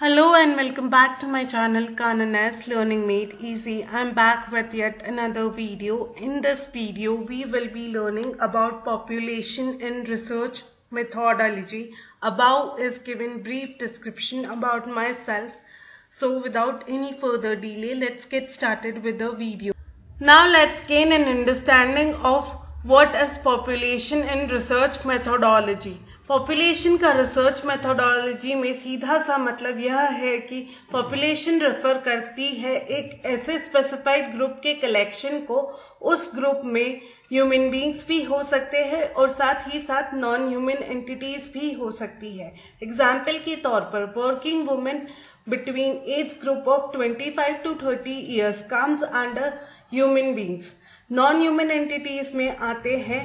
Hello and welcome back to my channel Kanan S Learning Made Easy. I'm back with yet another video. In this video, we will be learning about population and research methodology. Above is given brief description about myself. So without any further delay, let's get started with the video. Now let's gain an understanding of what is population and research methodology. Population का research methodology में सीधा सा मतलब यह है कि population refer करती है एक ऐसे स्पेसिफाइड ग्रुप के कलेक्शन को। उस ग्रुप में ह्यूमन बींग्स भी हो सकते हैं और साथ ही साथ नॉन ह्यूमन एंटिटीज भी हो सकती है। एग्जाम्पल के तौर पर working women between age group of 25 to 30 years comes under human beings. Non-human entities में आते हैं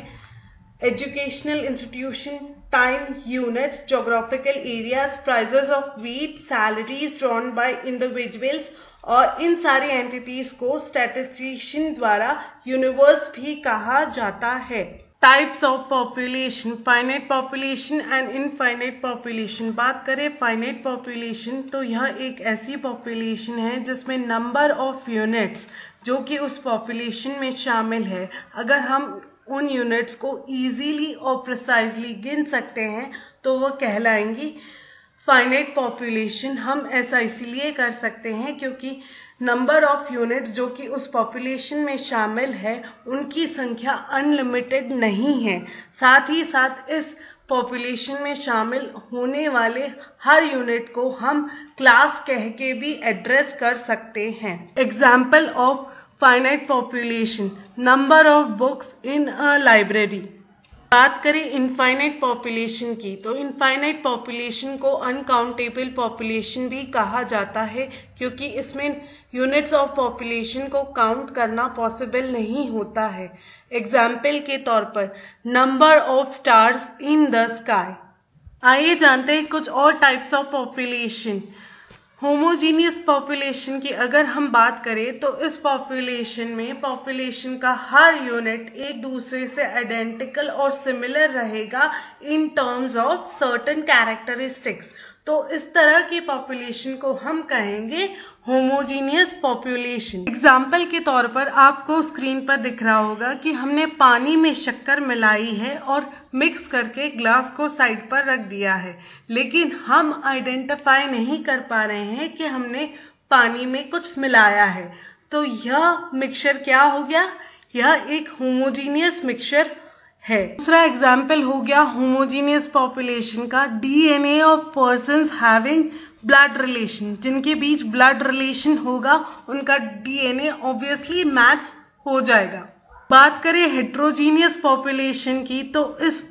educational institution, time units, geographical areas, prices of wheat, salaries drawn by individuals, और इन सारी एंटिटीज को स्टैटिस्टिशियन द्वारा यूनिवर्स भी कहा जाता है। Types of population, finite population and infinite population. बात करें फाइनाइट पॉपुलेशन तो यह एक ऐसी पॉपुलेशन है जिसमें नंबर ऑफ यूनिट्स जो कि उस पॉपुलेशन में शामिल है, अगर हम उन यूनिट्स को इजीली और प्रिसाइजली गिन सकते हैं तो वह कहलाएंगी फाइनाइट पॉपुलेशन। हम ऐसा इसीलिए कर सकते हैं क्योंकि नंबर ऑफ यूनिट्स जो कि उस पॉपुलेशन में शामिल है उनकी संख्या अनलिमिटेड नहीं है। साथ ही साथ इस पॉपुलेशन में शामिल होने वाले हर यूनिट को हम क्लास कह के भी एड्रेस कर सकते हैं। Example of finite population, number of books in a library. बात करें इनफाइनाइट पॉपुलेशन की तो इनफाइनाइट पॉपुलेशन को अनकाउंटेबल पॉपुलेशन भी कहा जाता है क्योंकि इसमें यूनिट्स ऑफ पॉपुलेशन को काउंट करना पॉसिबल नहीं होता है। एग्जाम्पल के तौर पर number of stars in the sky. आइए जानते हैं कुछ और types of population. Homogeneous population की अगर हम बात करें तो इस पॉपुलेशन में पॉपुलेशन का हर यूनिट एक दूसरे से आइडेंटिकल और सिमिलर रहेगा in terms of certain characteristics. तो इस तरह की पॉपुलेशन को हम कहेंगे होमोजीनियस पॉपुलेशन। एग्जाम्पल के तौर पर आपको स्क्रीन पर दिख रहा होगा कि हमने पानी में शक्कर मिलाई है और मिक्स करके ग्लास को साइड पर रख दिया है, लेकिन हम आइडेंटिफाई नहीं कर पा रहे हैं कि हमने पानी में कुछ मिलाया है। तो यह मिक्सचर क्या हो गया? यह एक होमोजीनियस मिक्सचर है। दूसरा एग्जाम्पल हो गया होमोजीनियस पॉपुलेशन का DNA of persons having blood relation. जिनके बीच ब्लड रिलेशन होगा उनका डीएनए ऑब्वियसली मैच हो जाएगा। बात करें हेट्रोजीनियस पॉपुलेशन की तो इस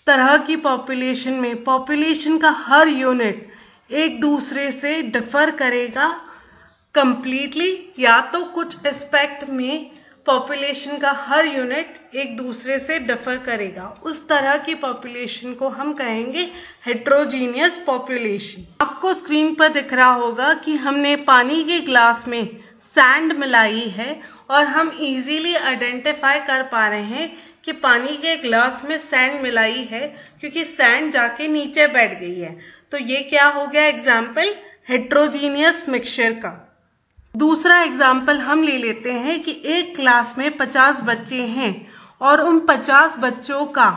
तरह की पॉपुलेशन में पॉपुलेशन का हर यूनिट एक दूसरे से डिफर करेगा कंप्लीटली, या तो कुछ एस्पेक्ट में पॉपुलेशन का हर यूनिट एक दूसरे से डिफर करेगा। उस तरह की पॉपुलेशन को हम कहेंगे हेट्रोजीनियस पॉपुलेशन। आपको स्क्रीन पर दिख रहा होगा कि हमने पानी के ग्लास में सैंड मिलाई है और हम इजीली आइडेंटिफाई कर पा रहे हैं कि पानी के ग्लास में सैंड मिलाई है क्योंकि सैंड जाके नीचे बैठ गई है। तो ये क्या हो गया? एग्जाम्पल हेट्रोजीनियस मिक्सचर का। दूसरा एग्जाम्पल हम ले लेते हैं कि एक क्लास में 50 बच्चे हैं और उन 50 बच्चों का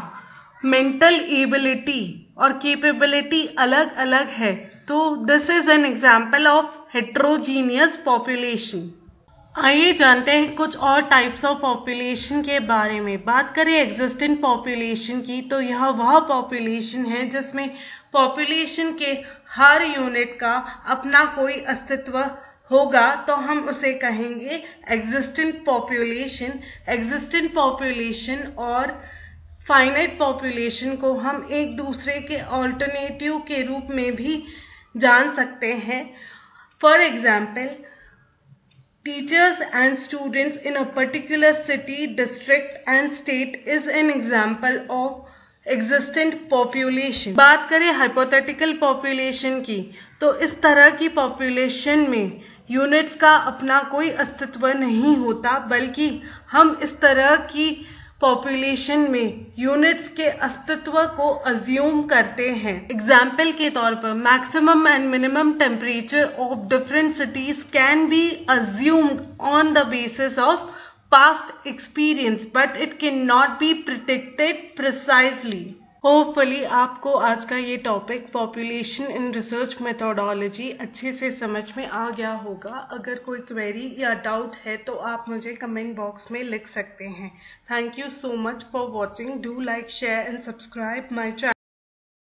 मेंटल एबिलिटी और कैपेबिलिटी अलग अलग है। तो this is an example of heterogeneous population. आइए जानते हैं कुछ और टाइप्स ऑफ पॉपुलेशन के बारे में। बात करें एग्जिस्टेंट पॉपुलेशन की तो यह वह पॉपुलेशन है जिसमें पॉपुलेशन के हर यूनिट का अपना कोई अस्तित्व होगा, तो हम उसे कहेंगे एग्जिस्टेंट पॉपुलेशन। एग्जिस्टेंट पॉपुलेशन और फाइनाइट पॉपुलेशन को हम एक दूसरे के ऑल्टरनेटिव के रूप में भी जान सकते हैं। For example, teachers and students in a particular city, district and state is an example of existent population. बात करें हाइपोथेटिकल पॉपुलेशन की तो इस तरह की पॉपुलेशन में यूनिट्स का अपना कोई अस्तित्व नहीं होता, बल्कि हम इस तरह की पॉपुलेशन में यूनिट्स के अस्तित्व को अज्यूम करते हैं। एग्जाम्पल के तौर पर maximum and minimum temperature of different cities can be assumed on the basis of past experience, but it cannot be predicted precisely. Hopefully आपको आज का ये topic population in research methodology अच्छे से समझ में आ गया होगा। अगर कोई क्वेरी या डाउट है तो आप मुझे कमेंट बॉक्स में लिख सकते हैं। Thank you so much for watching. Do like, share and subscribe my channel.